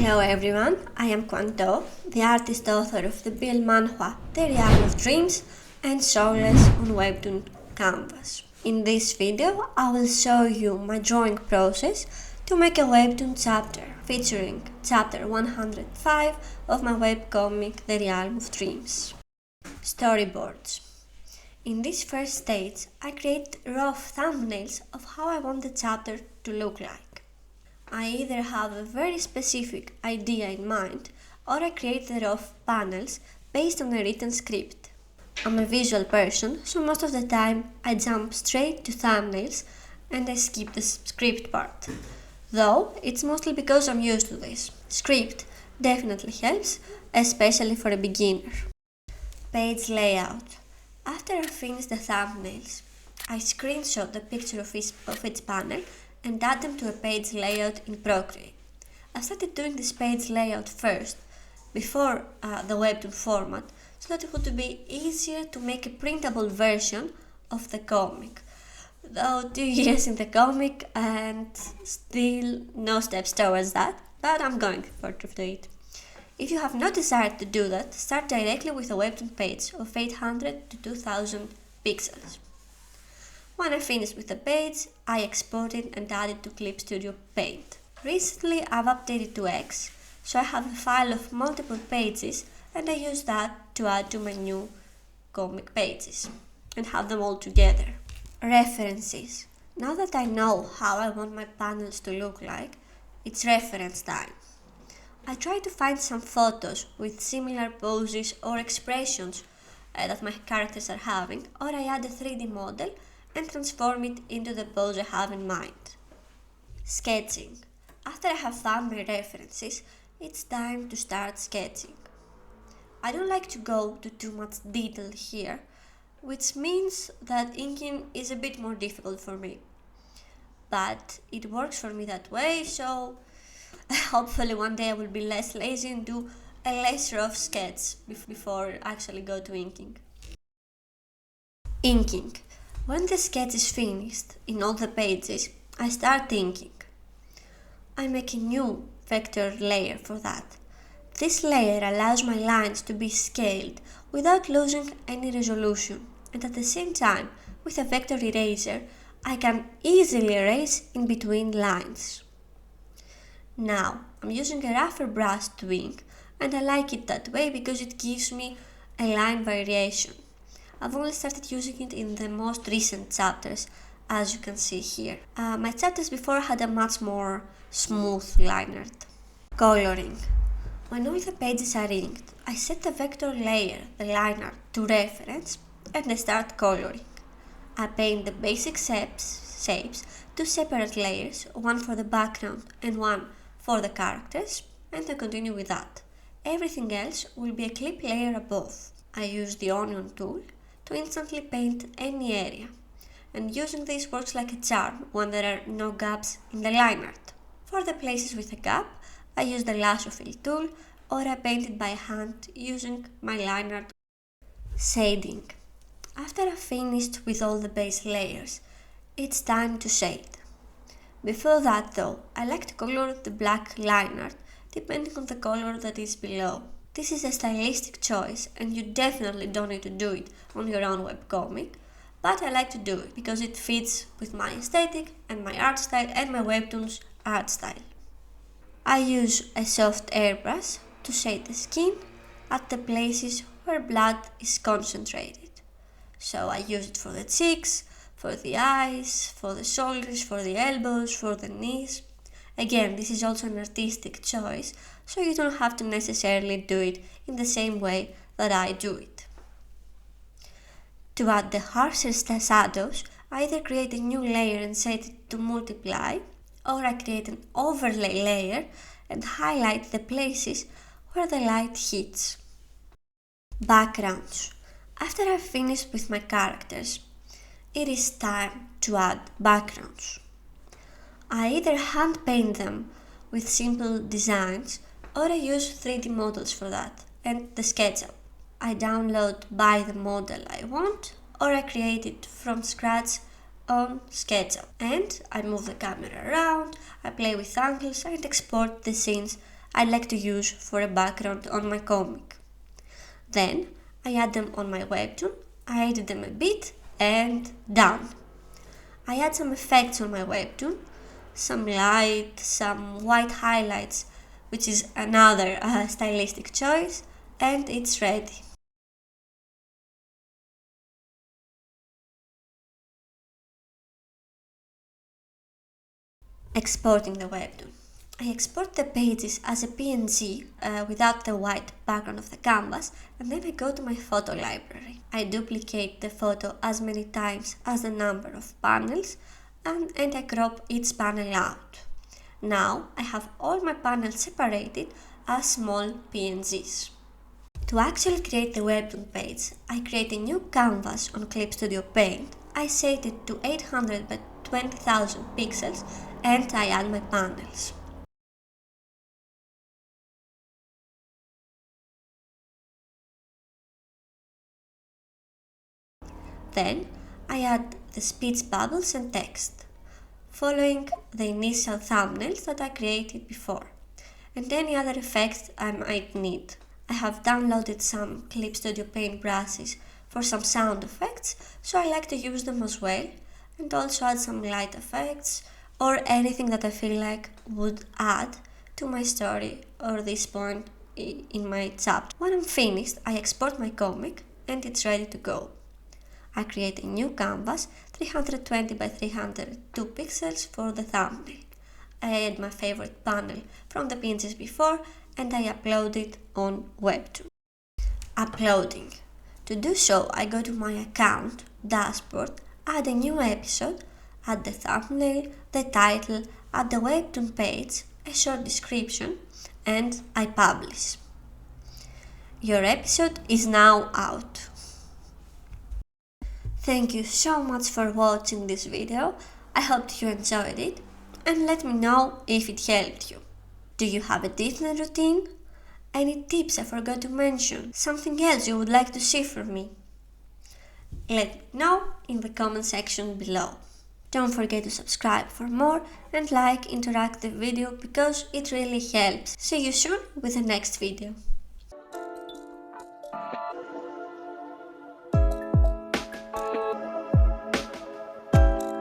Hello everyone, I am Kwanto, the artist author of the Bill Manhwa, The Realm of Dreams and Soulless on Webtoon Canvas. In this video, I will show you my drawing process to make a Webtoon chapter featuring chapter 105 of my webcomic The Realm of Dreams. Storyboards. In this first stage, I create rough thumbnails of how I want the chapter to look like. I either have a very specific idea in mind or I create the rough panels based on a written script. I'm a visual person, so most of the time I jump straight to thumbnails and I skip the script part. Though it's mostly because I'm used to this. Script definitely helps, especially for a beginner. Page layout. After I finish the thumbnails, I screenshot the picture of each panel and add them to a page layout in Procreate. I started doing this page layout first, before the Webtoon format, so that it would be easier to make a printable version of the comic. Though 2 years in the comic and still no steps towards that, but I'm going to do it. If you have no desire to do that, start directly with a Webtoon page of 800 to 2000 pixels. When I finish with the page, I export it and add it to Clip Studio Paint. Recently I've updated to X, so I have a file of multiple pages and I use that to add to my new comic pages and have them all together. References. Now that I know how I want my panels to look like, it's reference time. I try to find some photos with similar poses or expressions that my characters are having, or I add a 3D model and transform it into the pose I have in mind. Sketching. After I have found my references, it's time to start sketching. I don't like to go to too much detail here, which means that inking is a bit more difficult for me. But it works for me that way, so hopefully one day I will be less lazy and do a less rough sketch before I actually go to inking. Inking. When the sketch is finished in all the pages, I start inking. I make a new vector layer for that. This layer allows my lines to be scaled without losing any resolution, and at the same time, with a vector eraser, I can easily erase in between lines. Now, I'm using a rougher brush to ink, and I like it that way because it gives me a line variation. I've only started using it in the most recent chapters, as you can see here. My chapters before had a much more smooth line art. Coloring. When all the pages are inked, I set the vector layer, the line art, to reference and I start coloring. I paint the basic shapes, 2 separate layers, one for the background and one for the characters, and I continue with that. Everything else will be a clip layer above. I use the onion tool to instantly paint any area, and using this works like a charm when there are no gaps in the line art. For the places with a gap, I use the lasso fill tool or I paint it by hand using my line art. Shading. After I've finished with all the base layers, it's time to shade. Before that though, I like to color the black line art depending on the color that is below. This is a stylistic choice and you definitely don't need to do it on your own webcomic, but I like to do it because it fits with my aesthetic and my art style and my Webtoons art style. I use a soft airbrush to shade the skin at the places where blood is concentrated. So I use it for the cheeks, for the eyes, for the shoulders, for the elbows, for the knees. Again, this is also an artistic choice, so you don't have to necessarily do it in the same way that I do it. To add the harsher shadows, I either create a new layer and set it to multiply, or I create an overlay layer and highlight the places where the light hits. Backgrounds. After I've finished with my characters, it is time to add backgrounds. I either hand paint them with simple designs or I use 3D models for that and the SketchUp. I download by the model I want or I create it from scratch on SketchUp and I move the camera around, I play with angles and export the scenes I'd like to use for a background on my comic. Then I add them on my Webtoon, I edit them a bit, and done. I add some effects on my Webtoon, some light, some white highlights, which is another stylistic choice, and it's ready. Exporting the Webtoon. I export the pages as a PNG without the white background of the canvas, and then I go to my photo library. I duplicate the photo as many times as the number of panels and I crop each panel out. Now I have all my panels separated as small PNGs. To actually create the Webtoon page, I create a new canvas on Clip Studio Paint. I set it to 800 by 20,000 pixels and I add my panels. Then I add the speech bubbles and text, following the initial thumbnails that I created before, and any other effects I might need. I have downloaded some Clip Studio Paint brushes for some sound effects, so I like to use them as well, and also add some light effects or anything that I feel like would add to my story or this point in my chapter. When I'm finished, I export my comic and it's ready to go. I create a new canvas, 320 by 302 pixels for the thumbnail. I add my favorite panel from the PNGs before and I upload it on Webtoon. Uploading. To do so, I go to my account, dashboard, add a new episode, add the thumbnail, the title, add the Webtoon page, a short description, and I publish. Your episode is now out. Thank you so much for watching this video. I hope you enjoyed it and let me know if it helped you. Do you have a different routine? Any tips I forgot to mention? Something else you would like to see from me? Let me know in the comment section below. Don't forget to subscribe for more and like interactive video because it really helps. See you soon with the next video.